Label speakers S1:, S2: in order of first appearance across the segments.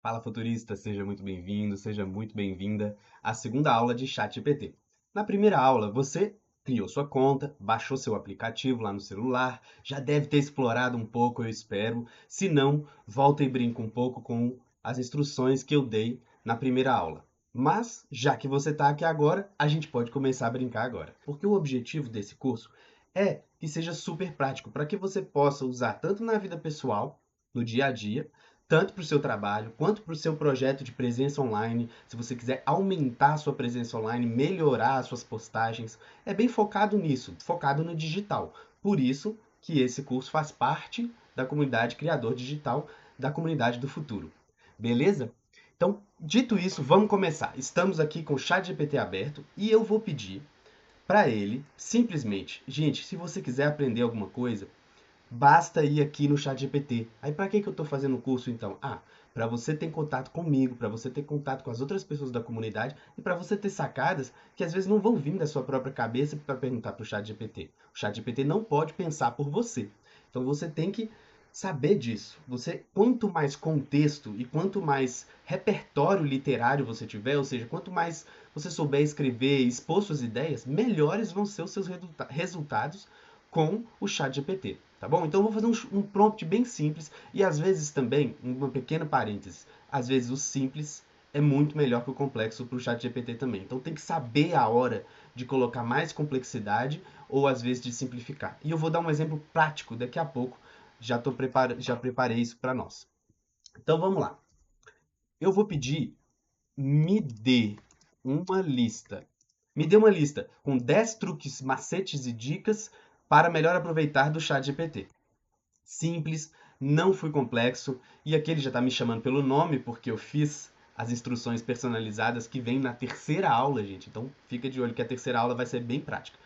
S1: Fala futurista, seja muito bem-vindo, seja muito bem-vinda à segunda aula de ChatGPT. Na primeira aula, você criou sua conta, baixou seu aplicativo lá no celular, já deve ter explorado um pouco, eu espero. Se não, volta e brinca um pouco com as instruções que eu dei na primeira aula. Mas, já que você está aqui agora, a gente pode começar a brincar agora. Porque o objetivo desse curso é que seja super prático, para que você possa usar tanto na vida pessoal, no dia a dia, tanto para o seu trabalho quanto para o seu projeto de presença online. Se você quiser aumentar a sua presença online, melhorar as suas postagens, é bem focado nisso, focado no digital. Por isso que esse curso faz parte da comunidade Criador Digital, da comunidade do futuro. Beleza? Então, dito isso, vamos começar. Estamos aqui com o ChatGPT aberto e eu vou pedir para ele simplesmente, gente, se você quiser aprender alguma coisa, basta ir aqui no ChatGPT. Aí para que eu estou fazendo o curso então? Para você ter contato comigo, para você ter contato com as outras pessoas da comunidade e para você ter sacadas que às vezes não vão vir da sua própria cabeça para perguntar para o ChatGPT. O ChatGPT não pode pensar por você. Então você tem que saber disso. Você, quanto mais contexto e quanto mais repertório literário você tiver, ou seja, quanto mais você souber escrever e expor suas ideias, melhores vão ser os seus resultados com o ChatGPT, tá bom? Então eu vou fazer um prompt bem simples e às vezes também, uma pequena parêntese, às vezes o simples é muito melhor que o complexo para o ChatGPT também. Então tem que saber a hora de colocar mais complexidade ou às vezes de simplificar. E eu vou dar um exemplo prático daqui a pouco. Já preparei isso para nós. Então vamos lá. Eu vou pedir, me dê uma lista. Me dê uma lista com 10 truques, macetes e dicas para melhor aproveitar do ChatGPT. Simples, não fui complexo, e aqui ele já está me chamando pelo nome porque eu fiz as instruções personalizadas que vem na terceira aula, gente. Então fica de olho que a terceira aula vai ser bem prática.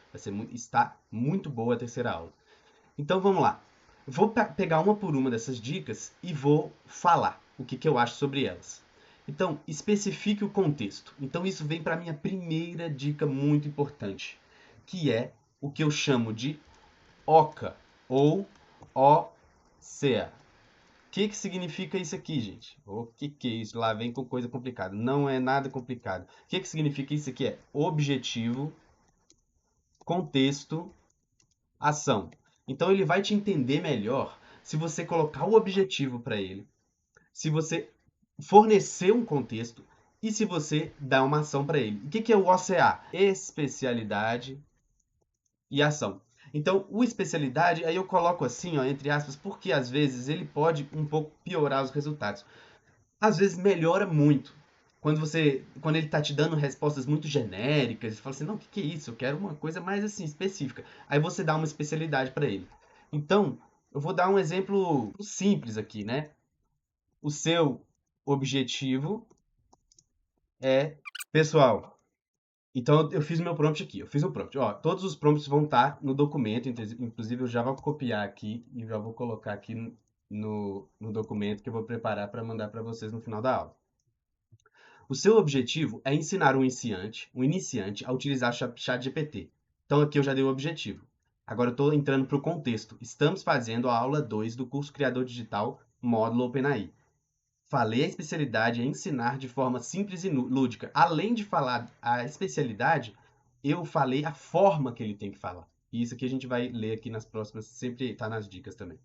S1: Está muito boa a terceira aula. Então vamos lá. Vou pegar uma por uma dessas dicas e vou falar o que eu acho sobre elas. Então, especifique o contexto. Então, isso vem para a minha primeira dica muito importante, que é o que eu chamo de OCA, ou OCA. O que significa isso aqui, gente? O que é isso? Lá vem com coisa complicada. Não é nada complicado. O que significa isso aqui? É objetivo, contexto, ação. Então ele vai te entender melhor se você colocar o objetivo para ele, se você fornecer um contexto e se você dar uma ação para ele. O que é o OCA? Especialidade e ação. Então, o especialidade, aí eu coloco assim, ó, entre aspas, porque às vezes ele pode um pouco piorar os resultados. Às vezes melhora muito. Quando ele tá te dando respostas muito genéricas, você fala assim, não, o que é isso? Eu quero uma coisa mais assim específica. Aí você dá uma especialidade para ele. Então, eu vou dar um exemplo simples aqui, né? O seu objetivo é, pessoal. Então eu fiz meu prompt aqui. Eu fiz um prompt. Ó, todos os prompts vão estar no documento, inclusive eu já vou copiar aqui e já vou colocar aqui no documento que eu vou preparar para mandar para vocês no final da aula. O seu objetivo é ensinar um iniciante a utilizar o ChatGPT. Então aqui eu já dei o objetivo. Agora eu estou entrando para o contexto. Estamos fazendo a aula 2 do curso Criador Digital, módulo OpenAI. Falei a especialidade é ensinar de forma simples e lúdica. Além de falar a especialidade, eu falei a forma que ele tem que falar. E isso aqui a gente vai ler aqui nas próximas, sempre está nas dicas também.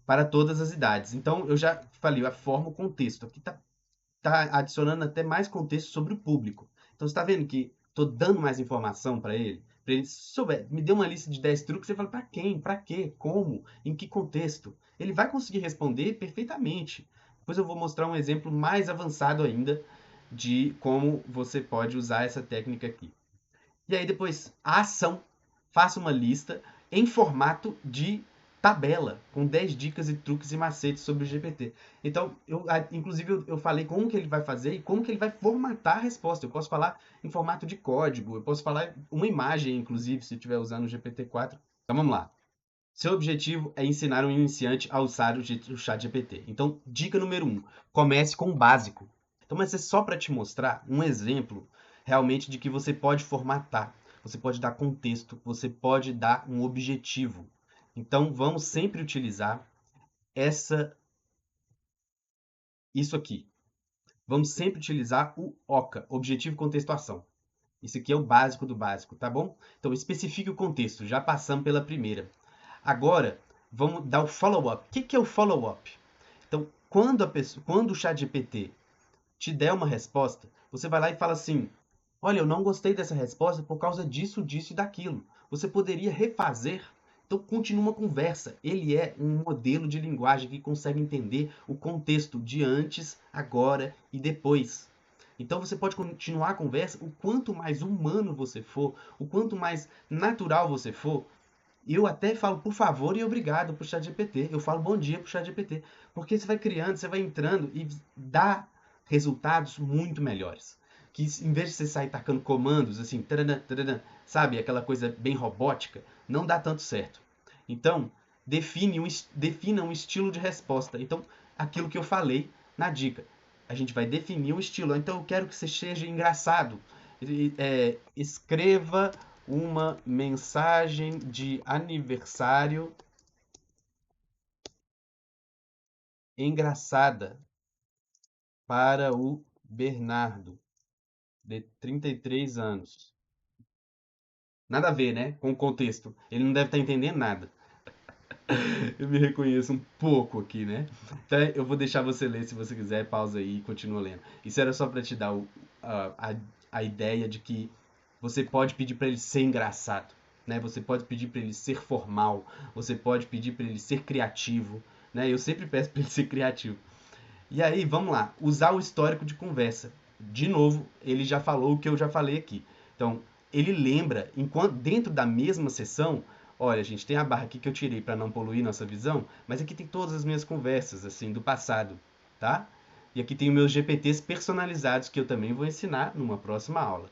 S1: Para todas as idades. Então eu já falei a forma, o contexto. Aqui tá adicionando até mais contexto sobre o público. Então você está vendo que estou dando mais informação para ele? Para ele souber, me dê uma lista de 10 truques, você fala para quem, para quê, como, em que contexto. Ele vai conseguir responder perfeitamente. Depois eu vou mostrar um exemplo mais avançado ainda de como você pode usar essa técnica aqui. E aí depois, a ação. Faça uma lista em formato de tabela, com 10 dicas e truques e macetes sobre o GPT. Então, inclusive, eu falei como que ele vai fazer e como que ele vai formatar a resposta. Eu posso falar em formato de código, eu posso falar uma imagem, inclusive, se estiver usando o GPT-4. Então, vamos lá. Seu objetivo é ensinar um iniciante a usar o ChatGPT. Então, dica número 1, comece com o básico. Então, mas é só para te mostrar um exemplo realmente de que você pode formatar, você pode dar contexto, você pode dar um objetivo. Então, vamos sempre utilizar isso aqui. Vamos sempre utilizar o OCA, Objetivo Contextuação. Isso aqui é o básico do básico, tá bom? Então, especifique o contexto, já passamos pela primeira. Agora, vamos dar o follow-up. O que é o follow-up? Então, quando o ChatGPT te der uma resposta, você vai lá e fala assim: olha, eu não gostei dessa resposta por causa disso, disso e daquilo. Você poderia refazer? Então, continua uma conversa. Ele é um modelo de linguagem que consegue entender o contexto de antes, agora e depois. Então, você pode continuar a conversa. O quanto mais humano você for, o quanto mais natural você for, eu até falo por favor e obrigado pro ChatGPT. Eu falo bom dia pro ChatGPT. Porque você vai criando, você vai entrando e dá resultados muito melhores. Que em vez de você sair tacando comandos assim, taranã, taranã, sabe, aquela coisa bem robótica, não dá tanto certo. Então, defina um estilo de resposta. Então, aquilo que eu falei na dica. A gente vai definir um estilo. Então, eu quero que você seja engraçado. Escreva uma mensagem de aniversário engraçada para o Bernardo, de 33 anos. Nada a ver, né? Com o contexto. Ele não deve estar entendendo nada. Eu me reconheço um pouco aqui, né? Então eu vou deixar você ler se você quiser, pausa aí e continua lendo. Isso era só para te dar a ideia de que você pode pedir para ele ser engraçado, né? Você pode pedir para ele ser formal, você pode pedir para ele ser criativo, né? Eu sempre peço para ele ser criativo. E aí, vamos lá, usar o histórico de conversa. De novo, ele já falou o que eu já falei aqui. Então, ele lembra, enquanto dentro da mesma sessão, olha, gente, tem a barra aqui que eu tirei para não poluir nossa visão, mas aqui tem todas as minhas conversas, assim, do passado, tá? E aqui tem os meus GPTs personalizados que eu também vou ensinar numa próxima aula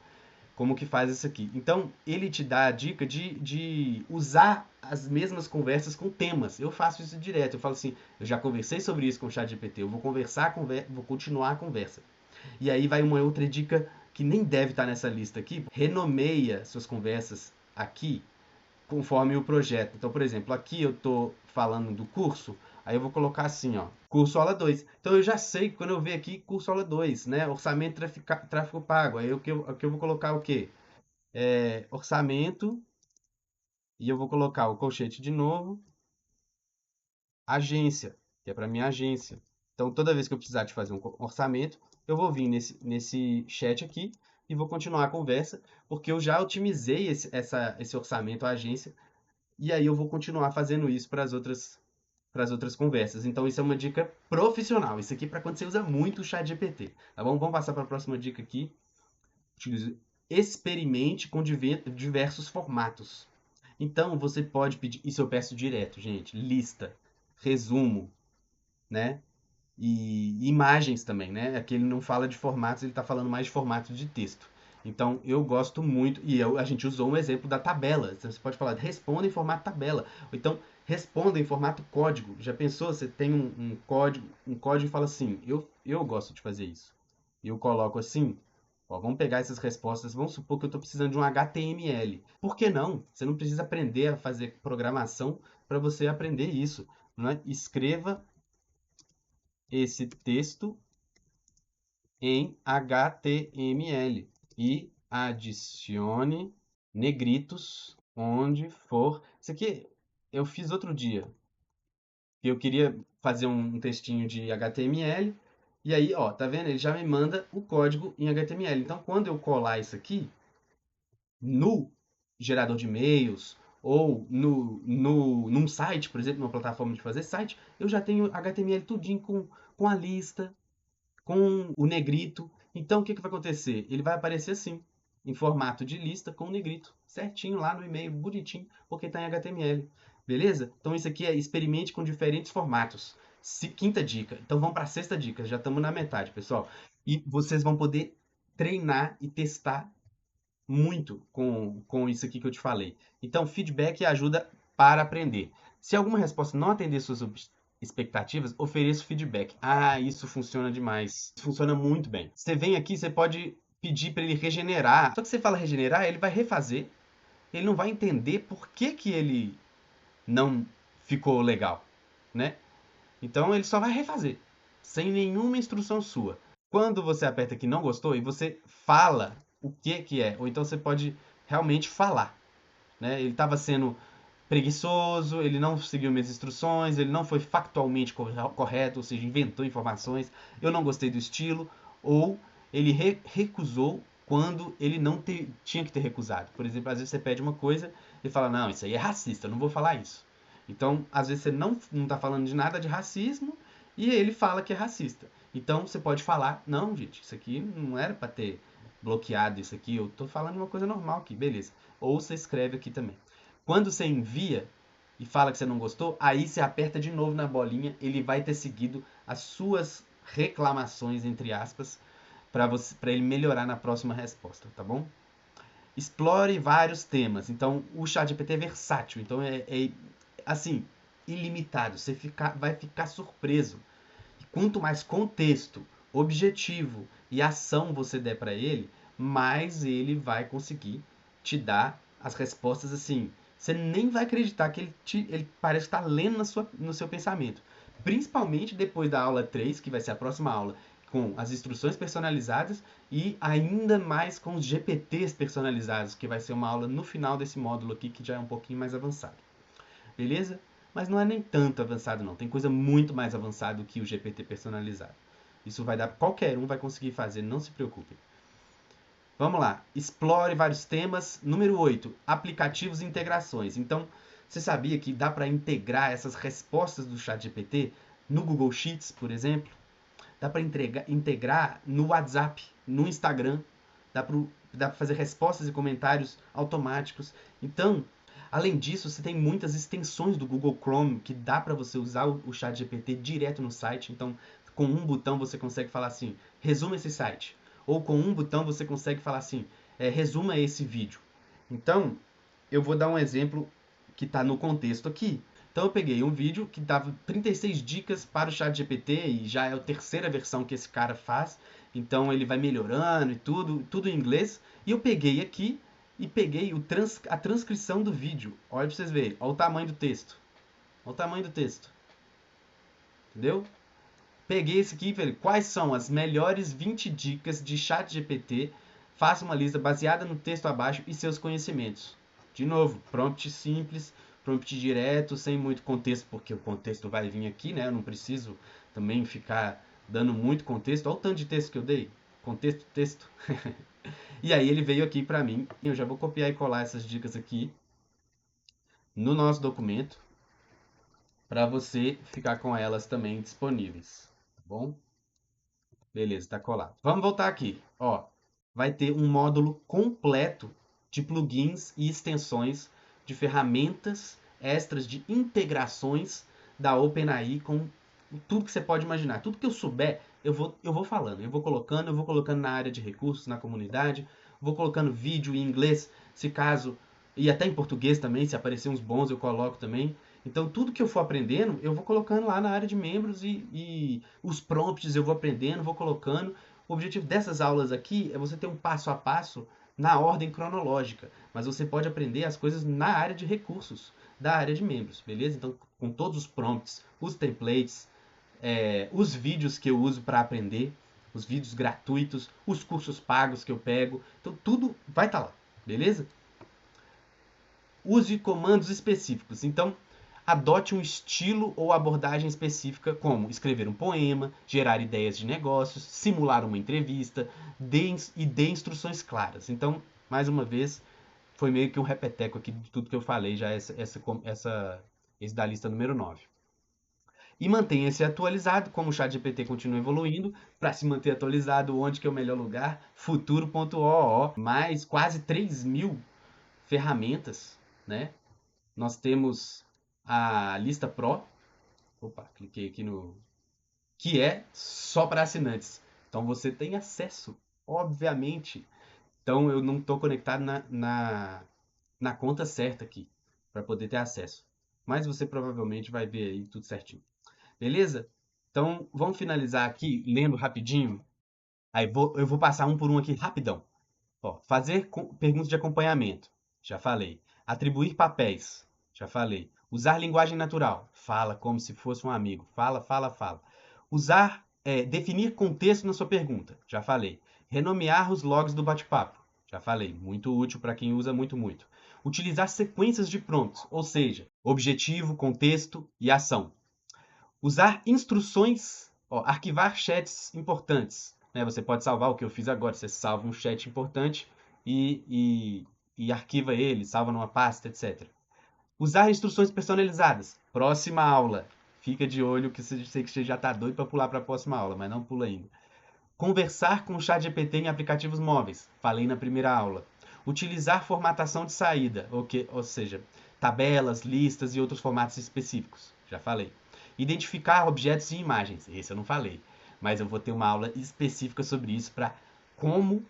S1: como que faz isso aqui. Então, ele te dá a dica de usar as mesmas conversas com temas. Eu faço isso direto. Eu falo assim, eu já conversei sobre isso com o ChatGPT, eu vou vou continuar a conversa. E aí vai uma outra dica que nem deve estar nessa lista aqui. Renomeia suas conversas aqui conforme o projeto. Então, por exemplo, aqui eu estou falando do curso, aí eu vou colocar assim, ó, curso aula 2. Então eu já sei que quando eu ver aqui curso aula 2, né, orçamento tráfego pago, aí aqui eu vou colocar o quê? Orçamento, e eu vou colocar o colchete de novo, agência, que é para minha agência. Então toda vez que eu precisar de fazer um orçamento, eu vou vir nesse chat aqui e vou continuar a conversa, porque eu já otimizei esse orçamento, a agência, e aí eu vou continuar fazendo isso para as outras conversas. Então isso é uma dica profissional. Isso aqui é para quando você usa muito o chat GPT, tá bom? Vamos passar para a próxima dica aqui. Experimente com diversos formatos. Então você pode pedir, isso eu peço direto, gente, lista, resumo, né? E imagens também, né? Aqui ele não fala de formatos, ele está falando mais de formato de texto. Então eu gosto muito, a gente usou um exemplo da tabela. Você pode falar, responda em formato tabela. Ou então, responda em formato código. Já pensou? Você tem um código e fala assim, eu gosto de fazer isso. Eu coloco assim, ó, vamos pegar essas respostas, vamos supor que eu estou precisando de um HTML. Por que não? Você não precisa aprender a fazer programação para você aprender isso. Não é? Escreva esse texto em HTML e adicione negritos onde for. Isso aqui eu fiz outro dia. Eu queria fazer um textinho de HTML e aí, ó, tá vendo? Ele já me manda o código em HTML. Então, quando eu colar isso aqui no gerador de e-mails ou num site, por exemplo, numa plataforma de fazer site, eu já tenho HTML tudinho com a lista, com o negrito. Então, o que vai acontecer? Ele vai aparecer assim, em formato de lista com o negrito, certinho lá no e-mail, bonitinho, porque está em HTML. Beleza? Então, isso aqui é experimente com diferentes formatos. Quinta dica. Então, vamos para a sexta dica. Já estamos na metade, pessoal. E vocês vão poder treinar e testar muito com isso aqui que eu te falei. Então, feedback ajuda para aprender. Se alguma resposta não atender suas expectativas, ofereça feedback. Ah, isso funciona demais. Isso funciona muito bem. Você vem aqui, você pode pedir para ele regenerar. Só que você fala regenerar, ele vai refazer. Ele não vai entender por que que ele não ficou legal, né? Então ele só vai refazer, sem nenhuma instrução sua. Quando você aperta que não gostou e você fala o que que é, ou então você pode realmente falar, né? Ele estava sendo preguiçoso, ele não seguiu minhas instruções, ele não foi factualmente correto, ou seja, inventou informações, eu não gostei do estilo, ou ele recusou quando ele não tinha que ter recusado. Por exemplo, às vezes você pede uma coisa e fala, não, isso aí é racista, eu não vou falar isso. Então, às vezes você não está falando de nada de racismo e ele fala que é racista. Então, você pode falar, não, gente, isso aqui não era para ter bloqueado isso aqui, eu estou falando de uma coisa normal aqui, beleza. Ou você escreve aqui também. Quando você envia e fala que você não gostou, aí você aperta de novo na bolinha, ele vai ter seguido as suas reclamações, entre aspas, para ele melhorar na próxima resposta, tá bom? Explore vários temas. Então, o ChatGPT é versátil, então é assim, ilimitado. Você vai ficar surpreso. E quanto mais contexto, objetivo e ação você der para ele, mais ele vai conseguir te dar as respostas assim. Você nem vai acreditar que ele parece estar lendo no seu pensamento. Principalmente depois da aula 3, que vai ser a próxima aula, com as instruções personalizadas e ainda mais com os GPTs personalizados, que vai ser uma aula no final desse módulo aqui, que já é um pouquinho mais avançado. Beleza? Mas não é nem tanto avançado não, tem coisa muito mais avançada que o GPT personalizado. Isso vai dar, qualquer um vai conseguir fazer, não se preocupe. Vamos lá, explore vários temas. Número 8, aplicativos e integrações. Então, você sabia que dá para integrar essas respostas do ChatGPT no Google Sheets, por exemplo? Dá para integrar no WhatsApp, no Instagram, dá para fazer respostas e comentários automáticos. Então, além disso, você tem muitas extensões do Google Chrome que dá para você usar o ChatGPT direto no site. Então, com um botão você consegue falar assim, resuma esse site. Ou com um botão você consegue falar assim, resuma esse vídeo. Então, eu vou dar um exemplo que está no contexto aqui. Então eu peguei um vídeo que dava 36 dicas para o ChatGPT e já é a terceira versão que esse cara faz. Então ele vai melhorando e tudo em inglês. E eu peguei aqui e peguei a transcrição do vídeo. Olha para vocês verem, olha o tamanho do texto. Olha o tamanho do texto. Entendeu? Peguei esse aqui e falei, quais são as melhores 20 dicas de ChatGPT? Faça uma lista baseada no texto abaixo e seus conhecimentos. De novo, prompt simples, prompt direto, sem muito contexto, porque o contexto vai vir aqui, né? Eu não preciso também ficar dando muito contexto. Olha o tanto de texto que eu dei. Contexto, texto. E aí ele veio aqui para mim. Eu já vou copiar e colar essas dicas aqui no nosso documento para você ficar com elas também disponíveis, tá bom? Beleza, tá colado. Vamos voltar aqui. Ó, vai ter um módulo completo de plugins e extensões de ferramentas extras de integrações da OpenAI com tudo que você pode imaginar. Tudo que eu souber, eu vou falando. Eu vou colocando na área de recursos, na comunidade, vou colocando vídeo em inglês, se caso, e até em português também, se aparecer uns bons eu coloco também. Então, tudo que eu for aprendendo, eu vou colocando lá na área de membros e os prompts eu vou aprendendo, vou colocando. O objetivo dessas aulas aqui é você ter um passo a passo na ordem cronológica, mas você pode aprender as coisas na área de recursos, da área de membros, beleza? Então, com todos os prompts, os templates, os vídeos que eu uso para aprender, os vídeos gratuitos, os cursos pagos que eu pego, então tudo vai estar lá, beleza? Use comandos específicos. Então, adote um estilo ou abordagem específica, como escrever um poema, gerar ideias de negócios, simular uma entrevista, dê instruções claras. Então, mais uma vez, foi meio que um repeteco aqui de tudo que eu falei, já esse da lista número 9. E mantenha-se atualizado, como o ChatGPT continua evoluindo, para se manter atualizado, onde que é o melhor lugar? Futuro.oo, mais quase 3.000 ferramentas, né? Nós temos a lista Pro, opa, cliquei aqui no, que é só para assinantes. Então você tem acesso, obviamente. Então eu não estou conectado na conta certa aqui para poder ter acesso. Mas você provavelmente vai ver aí tudo certinho. Beleza? Então vamos finalizar aqui lendo rapidinho. Aí eu vou passar um por um aqui rapidão. Ó, fazer perguntas de acompanhamento. Já falei. Atribuir papéis. Já falei. Usar linguagem natural. Fala como se fosse um amigo. Fala, fala, fala. Usar Definir contexto na sua pergunta, já falei. Renomear os logs do bate-papo, já falei. Muito útil para quem usa muito, muito. Utilizar sequências de prompts, ou seja, objetivo, contexto e ação. Usar instruções, arquivar chats importantes. Né? Você pode salvar o que eu fiz agora. Você salva um chat importante e arquiva ele, salva numa pasta, etc. Usar instruções personalizadas. Próxima aula. Fica de olho que sei que você já está doido para pular para a próxima aula, mas não pula ainda. Conversar com o ChatGPT em aplicativos móveis. Falei na primeira aula. Utilizar formatação de saída, ou seja, tabelas, listas e outros formatos específicos. Já falei. Identificar objetos e imagens. Esse eu não falei, mas eu vou ter uma aula específica sobre isso para como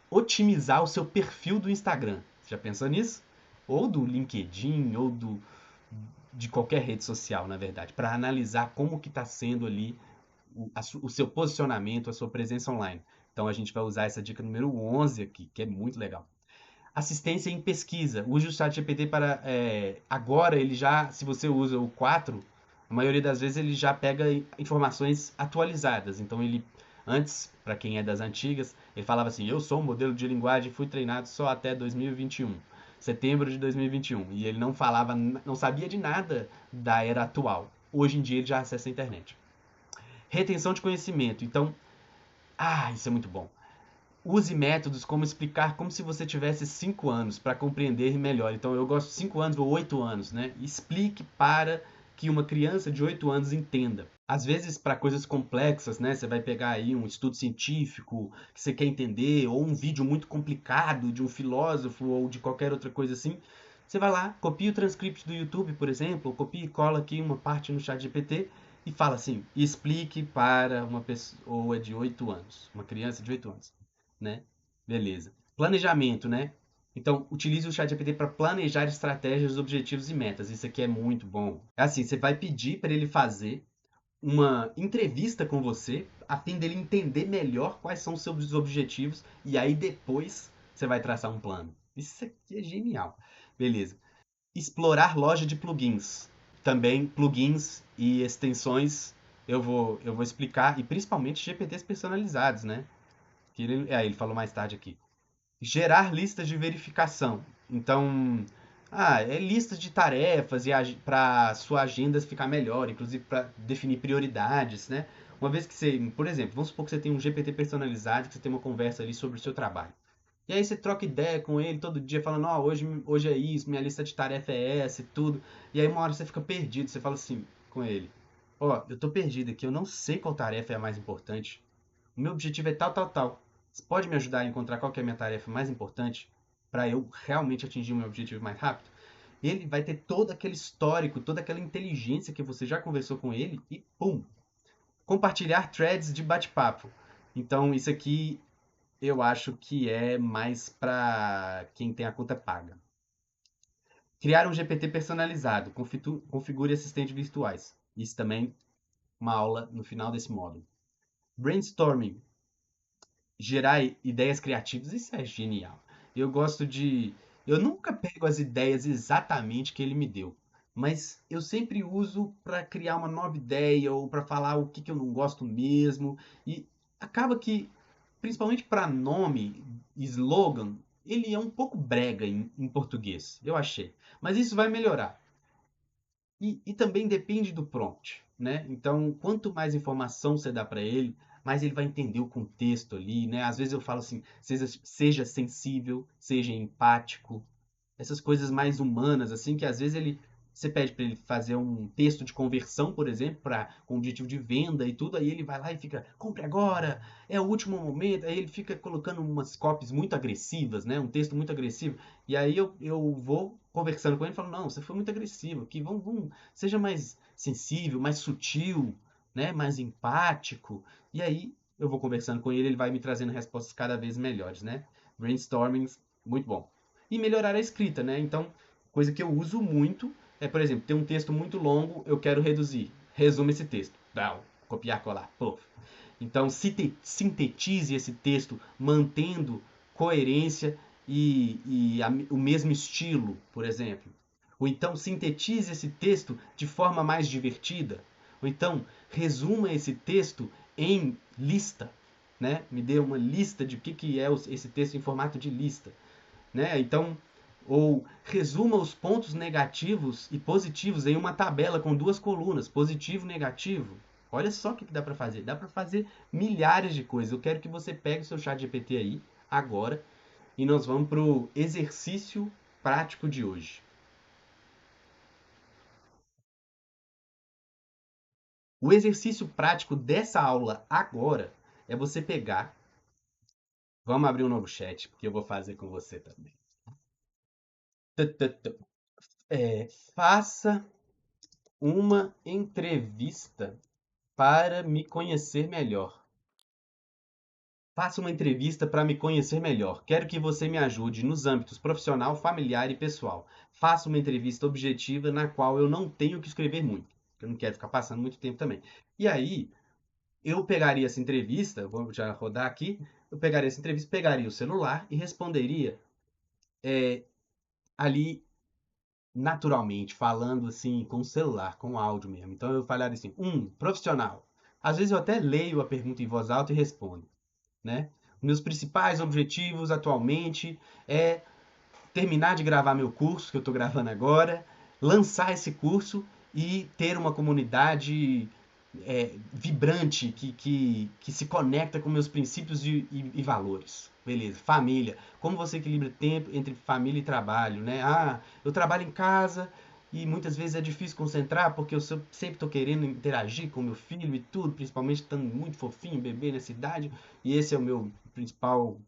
S1: otimizar o seu perfil do Instagram. Você já pensou nisso? Ou do LinkedIn, ou de qualquer rede social, na verdade, para analisar como que está sendo ali o seu posicionamento, a sua presença online. Então a gente vai usar essa dica número 11 aqui, que é muito legal. Assistência em pesquisa. Use o ChatGPT para... agora ele já, se você usa o 4, a maioria das vezes ele já pega informações atualizadas. Então ele, antes, para quem é das antigas, ele falava assim, eu sou um modelo de linguagem, fui treinado só até 2021. Setembro de 2021. E ele não falava, não sabia de nada da era atual. Hoje em dia ele já acessa a internet. Retenção de conhecimento. Então, isso é muito bom. Use métodos como explicar como se você tivesse 5 anos para compreender melhor. Então, eu gosto de 5 anos ou 8 anos, né? Explique para que uma criança de 8 anos entenda. Às vezes, para coisas complexas, né? Você vai pegar aí um estudo científico que você quer entender, ou um vídeo muito complicado de um filósofo ou de qualquer outra coisa assim. Você vai lá, copia o transcript do YouTube, por exemplo, ou copia e cola aqui uma parte no ChatGPT e fala assim, explique para uma pessoa de 8 anos, uma criança de 8 anos, né? Beleza. Planejamento, né? Então, utilize o ChatGPT para planejar estratégias, objetivos e metas. Isso aqui é muito bom. É assim, você vai pedir para ele fazer uma entrevista com você, a fim dele entender melhor quais são os seus objetivos, e aí depois você vai traçar um plano. Isso aqui é genial. Beleza. Explorar loja de plugins. Também plugins e extensões eu vou explicar, e principalmente GPTs personalizados, né? Ele falou mais tarde aqui. Gerar listas de verificação. Então, é listas de tarefas e para sua agenda ficar melhor, inclusive para definir prioridades, né? Uma vez que você, por exemplo, vamos supor que você tem um GPT personalizado, que você tem uma conversa ali sobre o seu trabalho. E aí você troca ideia com ele todo dia, falando, hoje é isso, minha lista de tarefa é essa e tudo. E aí uma hora você fica perdido, você fala assim com ele, eu tô perdido aqui, eu não sei qual tarefa é a mais importante. O meu objetivo é tal, tal, tal. Você pode me ajudar a encontrar qual que é a minha tarefa mais importante para eu realmente atingir o meu objetivo mais rápido? Ele vai ter todo aquele histórico, toda aquela inteligência que você já conversou com ele e pum! Compartilhar threads de bate-papo. Então, isso aqui eu acho que é mais para quem tem a conta paga. Criar um GPT personalizado. Configure assistentes virtuais. Isso também uma aula no final desse módulo. Brainstorming. Gerar ideias criativas, isso é genial. Eu gosto de. Eu nunca pego as ideias exatamente que ele me deu, mas eu sempre uso para criar uma nova ideia ou para falar o que eu não gosto mesmo. E acaba que, principalmente para nome, slogan, ele é um pouco brega em português, eu achei. Mas isso vai melhorar. E também depende do prompt, né? Então, quanto mais informação você dá para ele, mais ele vai entender o contexto ali, né? Às vezes eu falo assim, seja sensível, seja empático, essas coisas mais humanas, assim, que às vezes você pede para ele fazer um texto de conversão, por exemplo, com objetivo de venda e tudo, aí ele vai lá e fica, compre agora, é o último momento, aí ele fica colocando umas copies muito agressivas, né? Um texto muito agressivo, e aí eu vou conversando com ele e falo, não, você foi muito agressivo, aqui, seja mais sensível, mais sutil, né? Mais empático, e aí eu vou conversando com ele, ele vai me trazendo respostas cada vez melhores, né? Brainstorming, muito bom. E melhorar a escrita, né? Então, coisa que eu uso muito é, por exemplo, tem um texto muito longo, eu quero reduzir. Resume esse texto. Copiar, colar. Puf. Então, sintetize esse texto mantendo coerência e o mesmo estilo, por exemplo. Ou então, sintetize esse texto de forma mais divertida. Ou então, resuma esse texto em lista, né? Me dê uma lista de o que é esse texto em formato de lista, né? Então, ou resuma os pontos negativos e positivos em uma tabela com duas colunas, positivo e negativo. Olha só o que dá para fazer. Dá para fazer milhares de coisas. Eu quero que você pegue o seu chat GPT aí, agora, e nós vamos para o exercício prático de hoje. O exercício prático dessa aula agora é você pegar. Vamos abrir um novo chat, porque eu vou fazer com você também. Faça uma entrevista para me conhecer melhor. Faça uma entrevista para me conhecer melhor. Quero que você me ajude nos âmbitos profissional, familiar e pessoal. Faça uma entrevista objetiva na qual eu não tenho que escrever muito. Eu não quero ficar passando muito tempo também. E aí, eu pegaria essa entrevista, vou já rodar aqui, eu pegaria essa entrevista, pegaria o celular e responderia ali naturalmente, falando assim, com o celular, com o áudio mesmo. Então eu falaria assim, profissional. Às vezes eu até leio a pergunta em voz alta e respondo, né? Meus principais objetivos atualmente é terminar de gravar meu curso, que eu estou gravando agora, lançar esse curso e ter uma comunidade vibrante que se conecta com meus princípios e valores. Beleza, família. Como você equilibra tempo entre família e trabalho, né? Ah, eu trabalho em casa e muitas vezes é difícil concentrar porque eu sempre estou querendo interagir com meu filho e tudo, principalmente estando muito fofinho, bebê nessa idade, e esse é o meu principal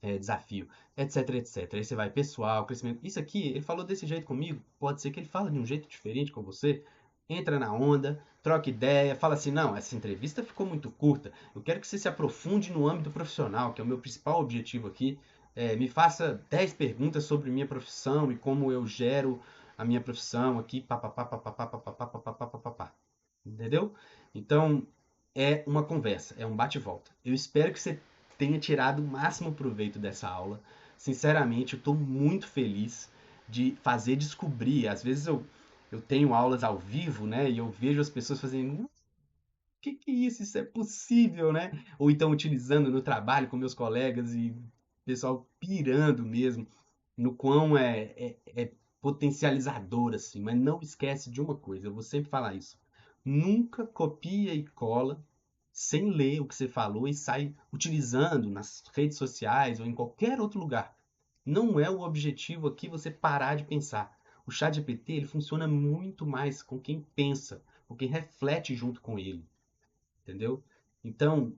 S1: desafio, etc, etc. Aí você vai, pessoal, crescimento. Isso aqui, ele falou desse jeito comigo, pode ser que ele fale de um jeito diferente com você. Entra na onda, troca ideia, fala assim, não, essa entrevista ficou muito curta, eu quero que você se aprofunde no âmbito profissional, que é o meu principal objetivo aqui. Me faça 10 perguntas sobre minha profissão e como eu gero a minha profissão aqui, papapá, papapá, papapá, papapá, papapá. Entendeu? Então, é uma conversa, é um bate-volta. Eu espero que você tenha tirado o máximo proveito dessa aula. Sinceramente, eu estou muito feliz de fazer descobrir. Às vezes eu tenho aulas ao vivo, né? E eu vejo as pessoas fazendo. O que é isso? Isso é possível, né? Ou então utilizando no trabalho com meus colegas e o pessoal pirando mesmo no quão é potencializador, assim. Mas não esquece de uma coisa, eu vou sempre falar isso. Nunca copia e cola sem ler o que você falou e sai utilizando nas redes sociais ou em qualquer outro lugar. Não é o objetivo aqui você parar de pensar. O ChatGPT ele funciona muito mais com quem pensa, com quem reflete junto com ele, entendeu? Então,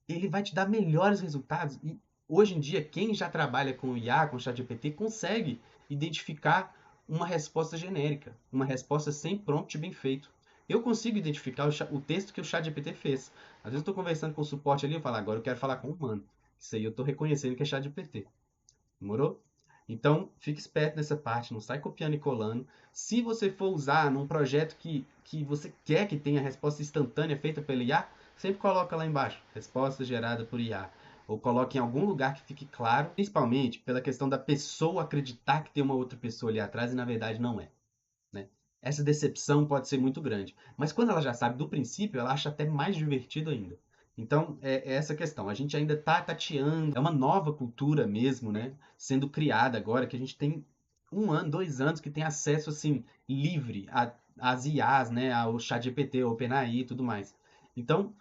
S1: ele vai te dar melhores resultados e hoje em dia quem já trabalha com IA, com ChatGPT, consegue identificar uma resposta genérica, uma resposta sem prompt bem feito. Eu consigo identificar o texto que o ChatGPT fez. Às vezes eu estou conversando com o suporte ali e eu falo, agora eu quero falar com o humano. Isso aí eu estou reconhecendo que é ChatGPT. Demorou? Então, fique esperto nessa parte, não sai copiando e colando. Se você for usar num projeto que você quer que tenha resposta instantânea feita pelo IA, sempre coloca lá embaixo, resposta gerada por IA. Ou coloque em algum lugar que fique claro, principalmente pela questão da pessoa acreditar que tem uma outra pessoa ali atrás e na verdade não é. Né? Essa decepção pode ser muito grande. Mas quando ela já sabe do princípio, ela acha até mais divertido ainda. Então, é essa questão. A gente ainda está tateando. É uma nova cultura mesmo, né? Sendo criada agora, que a gente tem 1 ano, 2 anos que tem acesso, assim, livre às IAs, né? Ao ChatGPT, ao OpenAI e tudo mais. Então,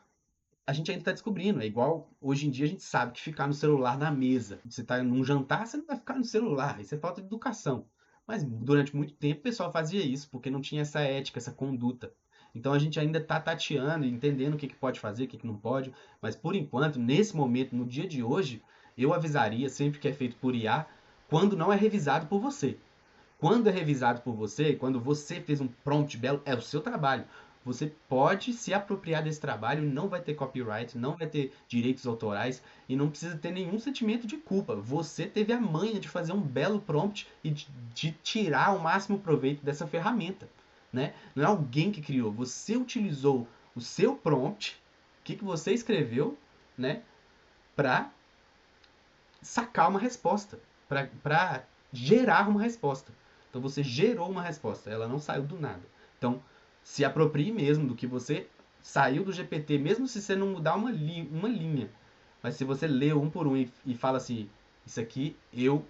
S1: a gente ainda está descobrindo. É igual, hoje em dia, a gente sabe que ficar no celular na mesa. Você está num jantar, você não vai ficar no celular. Isso é falta de educação. Mas durante muito tempo o pessoal fazia isso, porque não tinha essa ética, essa conduta. Então a gente ainda está tateando e entendendo o que pode fazer, o que não pode. Mas por enquanto, nesse momento, no dia de hoje, eu avisaria sempre que é feito por IA, quando não é revisado por você. Quando é revisado por você, quando você fez um prompt belo, é o seu trabalho. Você pode se apropriar desse trabalho, não vai ter copyright, não vai ter direitos autorais e não precisa ter nenhum sentimento de culpa. Você teve a manha de fazer um belo prompt e de tirar o máximo proveito dessa ferramenta. Né? Não é alguém que criou, você utilizou o seu prompt, o que você escreveu, né, para sacar uma resposta, para gerar uma resposta. Então você gerou uma resposta, ela não saiu do nada. Então se aproprie mesmo do que você saiu do GPT, mesmo se você não mudar uma linha. Mas se você lê um por um e fala assim, isso aqui eu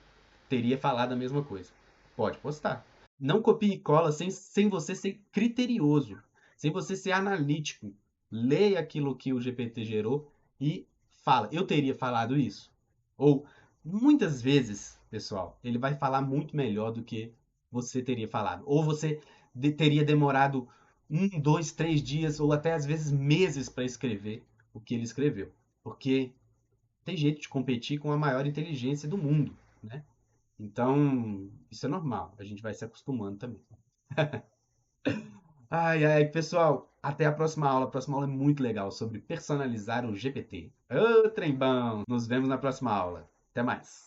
S1: teria falado a mesma coisa. Pode postar. Não copie e cola sem você ser criterioso, sem você ser analítico. Leia aquilo que o GPT gerou e fala. Eu teria falado isso. Ou, muitas vezes, pessoal, ele vai falar muito melhor do que você teria falado. Ou você teria demorado 1, 2, 3 dias, ou até às vezes meses para escrever o que ele escreveu. Porque tem jeito de competir com a maior inteligência do mundo, né? Então, isso é normal. A gente vai se acostumando também. Ai, ai, pessoal, até a próxima aula. A próxima aula é muito legal sobre personalizar o GPT. Ô, trem bom! Nos vemos na próxima aula. Até mais.